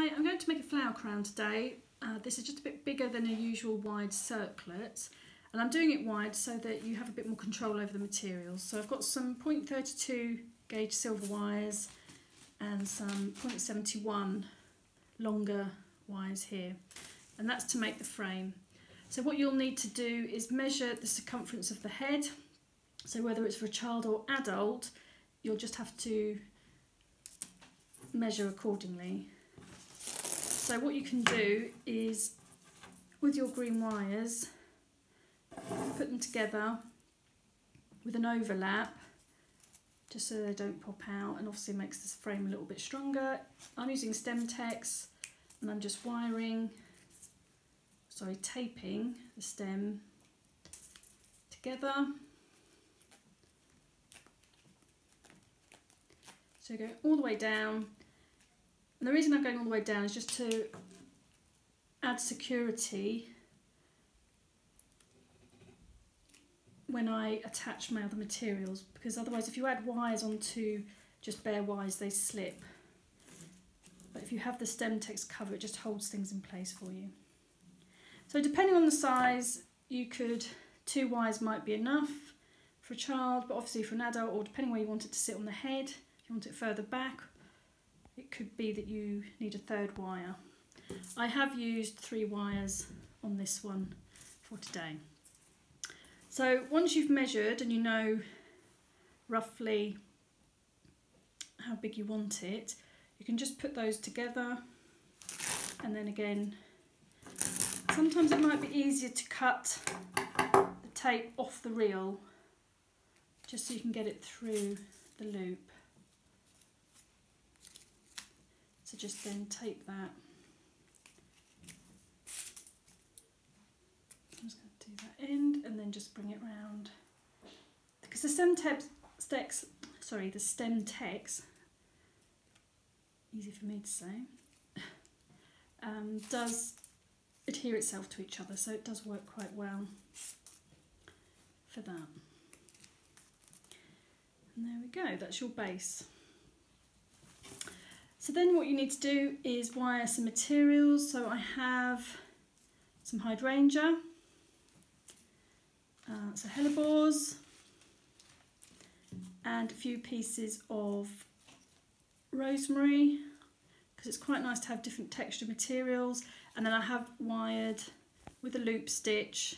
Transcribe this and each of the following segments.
Hi, I'm going to make a flower crown today. This is just a bit bigger than a usual wide circlet, and I'm doing it wide so that you have a bit more control over the materials. So I've got some 0.32 gauge silver wires and some 0.71 longer wires here, and that's to make the frame. So what you'll need to do is measure the circumference of the head. So whether it's for a child or adult, you'll just have to measure accordingly. So what you can do is, with your green wires, put them together with an overlap, just so they don't pop out, and obviously makes this frame a little bit stronger. I'm using Stemtex, and I'm just taping the stem together. So go all the way down. And the reason I'm going all the way down is just to add security when I attach my other materials, because otherwise if you add wires onto just bare wires, they slip. But if you have the Stemtex cover, it just holds things in place for you. So depending on the size, 2 wires might be enough for a child, but obviously for an adult, or depending where you want it to sit on the head, if you want it further back, it could be that you need a 3rd wire. I have used 3 wires on this one for today. So once you've measured and you know roughly how big you want it, you can just put those together, and then again, sometimes it might be easier to cut the tape off the reel just so you can get it through the loop. So just then tape that. I'm just going to do that end and then just bring it round. Because the Stemtex, easy for me to say, does adhere itself to each other, so it does work quite well for that. And there we go, that's your base. So then what you need to do is wire some materials. So I have some hydrangea, so hellebores, and a few pieces of rosemary, because it's quite nice to have different texture materials. And then I have wired with a loop stitch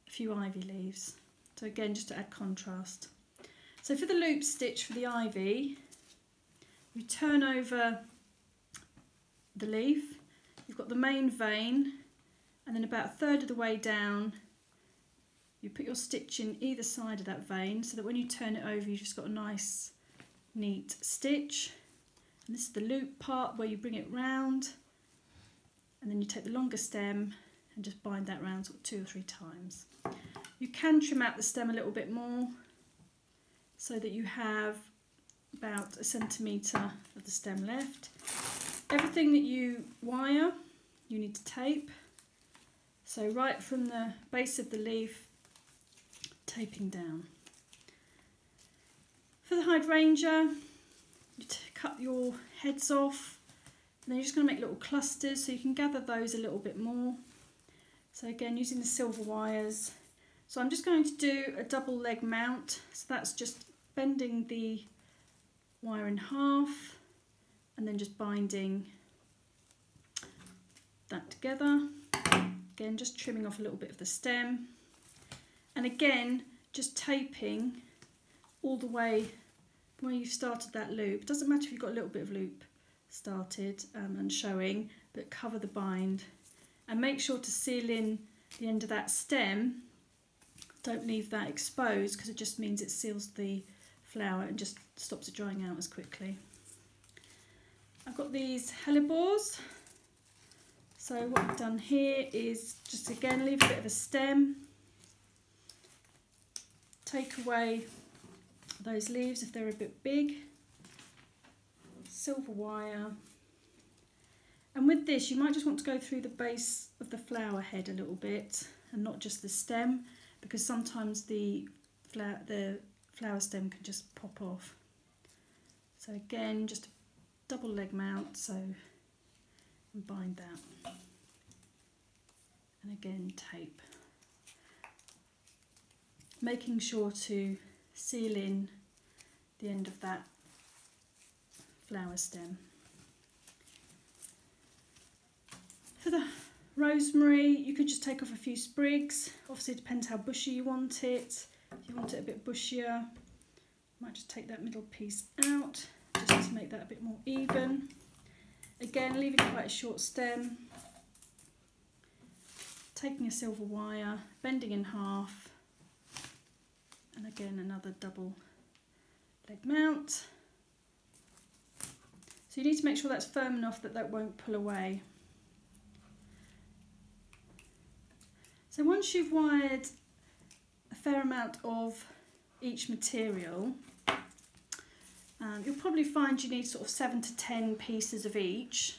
a few ivy leaves, so again just to add contrast. So for the loop stitch for the ivy, you turn over the leaf, you've got the main vein, and then about 1/3 of the way down you put your stitch in either side of that vein, so that when you turn it over you've just got a nice neat stitch. And this is the loop part where you bring it round, and then you take the longer stem and just bind that round sort of 2 or 3 times. You can trim out the stem a little bit more so that you have about 1 centimetre of the stem left. Everything that you wire, you need to tape. So right from the base of the leaf, taping down. For the hydrangea, you cut your heads off, and then you're just going to make little clusters, so you can gather those a little bit more. So again, using the silver wires. So I'm just going to do a double leg mount, so that's just bending the wire in half and then just binding that together. Again, just trimming off a little bit of the stem, and again just taping all the way where you've started that loop. It doesn't matter if you've got a little bit of loop started and showing, but cover the bind and make sure to seal in the end of that stem. Don't leave that exposed, because it just means it seals the flower and just stops it drying out as quickly. I've got these hellebores, so what I've done here is just again leave a bit of a stem, take away those leaves if they're a bit big, silver wire, and with this you might just want to go through the base of the flower head a little bit and not just the stem, because sometimes the flower stem can just pop off. So again, just a double leg mount, so and bind that. And again, tape. Making sure to seal in the end of that flower stem. For the rosemary, you could just take off a few sprigs. Obviously it depends how bushy you want it. If you want it a bit bushier, might just take that middle piece out, just to make that a bit more even. Again, leaving quite a short stem. Taking a silver wire, bending in half, and again another double leg mount. So you need to make sure that's firm enough that that won't pull away. So once you've wired a fair amount of each material, you'll probably find you need sort of 7 to 10 pieces of each.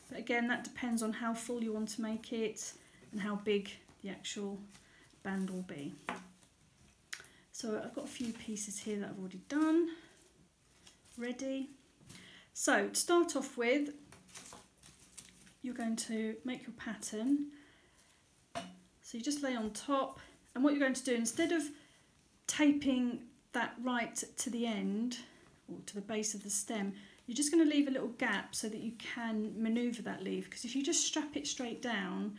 But again, that depends on how full you want to make it and how big the actual band will be. So I've got a few pieces here that I've already done, ready. So to start off with, you're going to make your pattern. So you just lay on top, and what you're going to do, instead of taping that right to the end, or to the base of the stem, you're just going to leave a little gap so that you can manoeuvre that leaf, because if you just strap it straight down,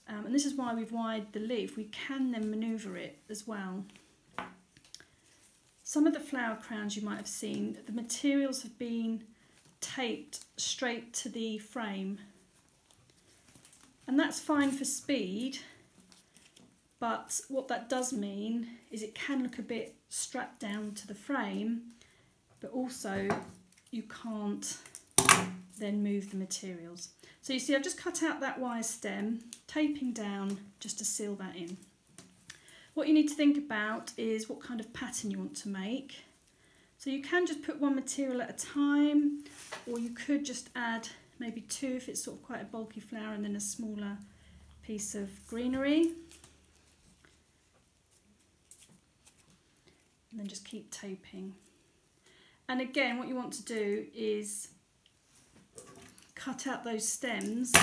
and this is why we've wired the leaf, we can then manoeuvre it as well. Some of the flower crowns you might have seen, the materials have been taped straight to the frame, and that's fine for speed, but what that does mean is it can look a bit strapped down to the frame, but also you can't then move the materials. So you see I've just cut out that wire stem, taping down just to seal that in. What you need to think about is what kind of pattern you want to make. So you can just put one material at a time, or you could just add maybe 2 if it's sort of quite a bulky flower, and then a smaller piece of greenery. And then just keep taping. And again, what you want to do is cut out those stems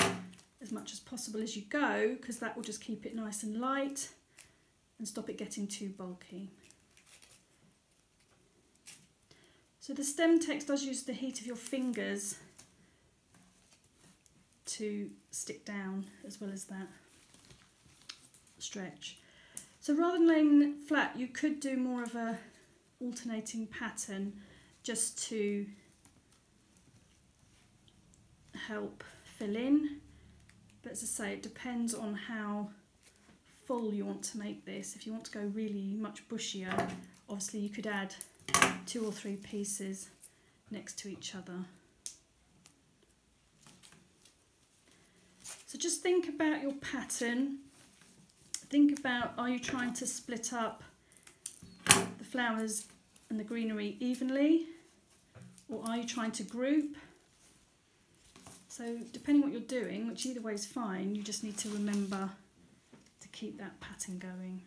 as much as possible as you go, because that will just keep it nice and light and stop it getting too bulky. So the stem text does use the heat of your fingers to stick down as well as that stretch. So rather than laying flat, you could do more of a alternating pattern just to help fill in. But as I say, it depends on how full you want to make this. If you want to go really much bushier, obviously you could add 2 or 3 pieces next to each other. So just think about your pattern. Think about, are you trying to split up the flowers and the greenery evenly, or are you trying to group? So depending what you're doing, which either way is fine, you just need to remember to keep that pattern going.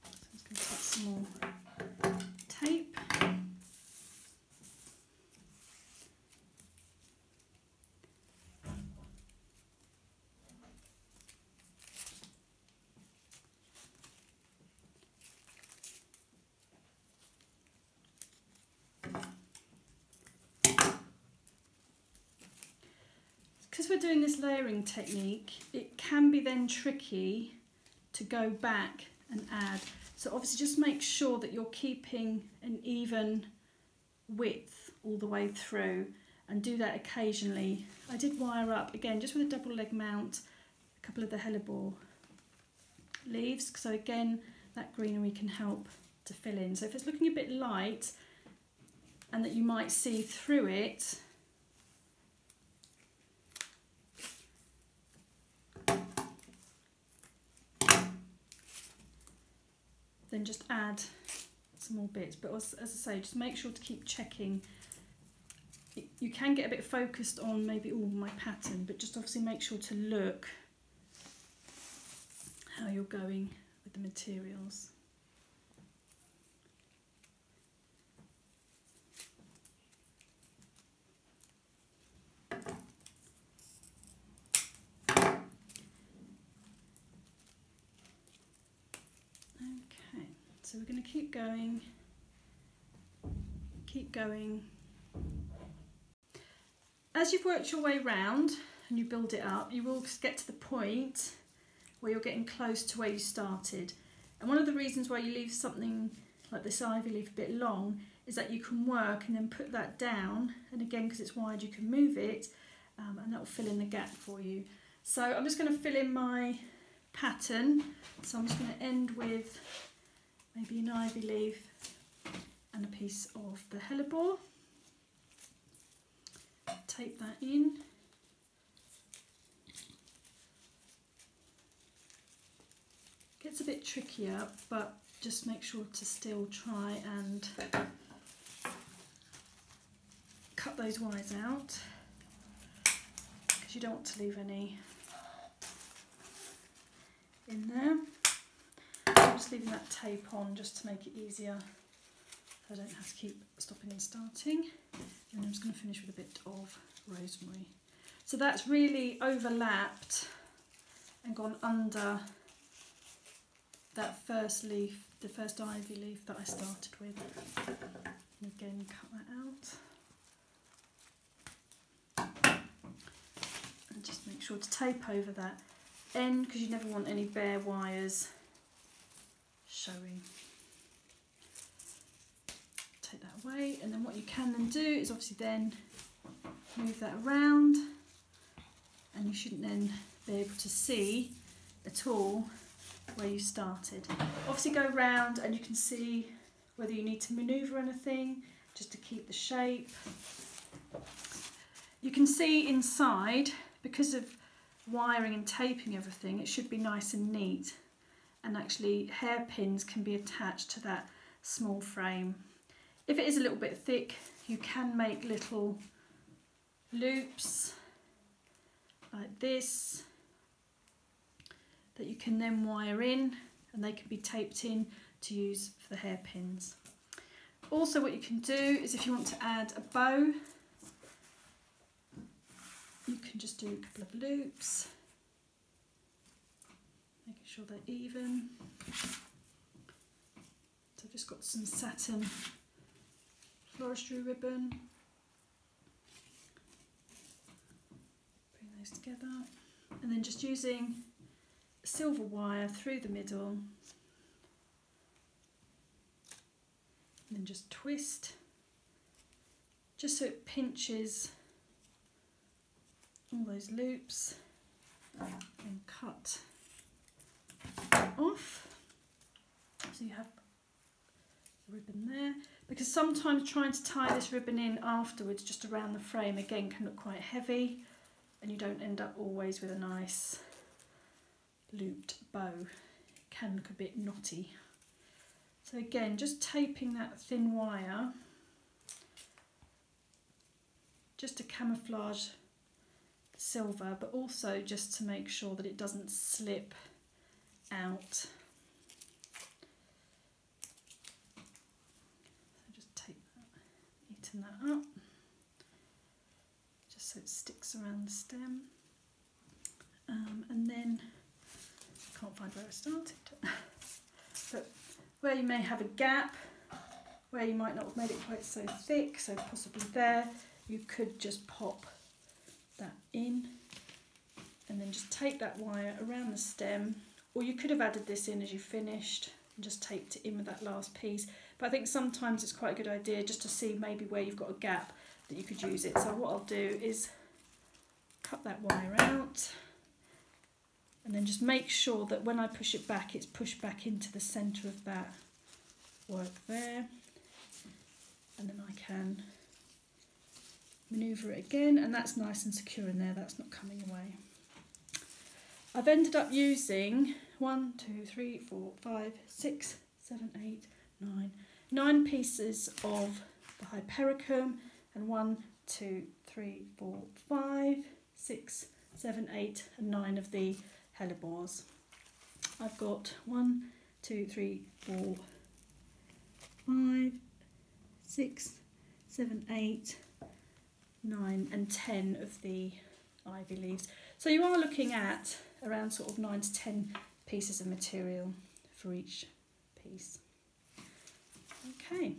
So I'm just going to put some more tape. Because we're doing this layering technique, it can be then tricky to go back and add. So obviously just make sure that you're keeping an even width all the way through, and do that occasionally. I did wire up, again, just with a double leg mount, a couple of the hellebore leaves, so again, that greenery can help to fill in. So if it's looking a bit light and that you might see through it, then just add some more bits. But as I say, just make sure to keep checking. You can get a bit focused on maybe, oh, my pattern, but just obviously make sure to look how you're going with the materials. So we're going to keep going. Keep going. As you've worked your way round and you build it up, you will get to the point where you're getting close to where you started. And one of the reasons why you leave something like this ivy leaf a bit long is that you can work and then put that down, and again, because it's wide, you can move it, and that will fill in the gap for you. So I'm just going to fill in my pattern. So I'm just going to end with maybe an ivy leaf and a piece of the hellebore. Tape that in. Gets a bit trickier, but just make sure to still try and cut those wires out, because you don't want to leave any in there. I'm just leaving that tape on just to make it easier, so I don't have to keep stopping and starting. And I'm just going to finish with a bit of rosemary. So that's really overlapped and gone under that first leaf, the first ivy leaf that I started with. And again, cut that out. And just make sure to tape over that end, because you never want any bare wires showing. Take that away, and then what you can then do is obviously then move that around, and you shouldn't then be able to see at all where you started. Obviously go round and you can see whether you need to manoeuvre anything just to keep the shape. You can see inside, because of wiring and taping everything, it should be nice and neat, and actually hairpins can be attached to that small frame. If it is a little bit thick, you can make little loops like this that you can then wire in, and they can be taped in to use for the hairpins. Also, what you can do is, if you want to add a bow, you can just do a couple of loops, making sure they're even. So I've just got some satin floristry ribbon. Bring those together, and then just using silver wire through the middle, and then just twist, just so it pinches all those loops, and cut off, so you have the ribbon there. Because sometimes trying to tie this ribbon in afterwards just around the frame again can look quite heavy, and you don't end up always with a nice looped bow. It can look a bit knotty. So again, just taping that thin wire just to camouflage the silver, but also just to make sure that it doesn't slip out. So just tape that, neaten that up, just so it sticks around the stem. And then can't find where I started, but where you may have a gap, where you might not have made it quite so thick, so possibly there, you could just pop that in, and then just take that wire around the stem, or you could have added this in as you finished and just taped it in with that last piece. But I think sometimes it's quite a good idea just to see maybe where you've got a gap that you could use it. So what I'll do is cut that wire out, and then just make sure that when I push it back, it's pushed back into the centre of that work there. And then I can manoeuvre it again, and that's nice and secure in there, that's not coming away. I've ended up using 1, 2, 3, 4, 5, 6, 7, 8, 9 pieces of the Hypericum, and 1, 2, 3, 4, 5, 6, 7, 8 and 9 of the hellebores. I've got 1, 2, 3, 4, 5, 6, 7, 8, 9 and 10 of the ivy leaves. So you are looking at around sort of 9 to 10 pieces of material for each piece. Okay.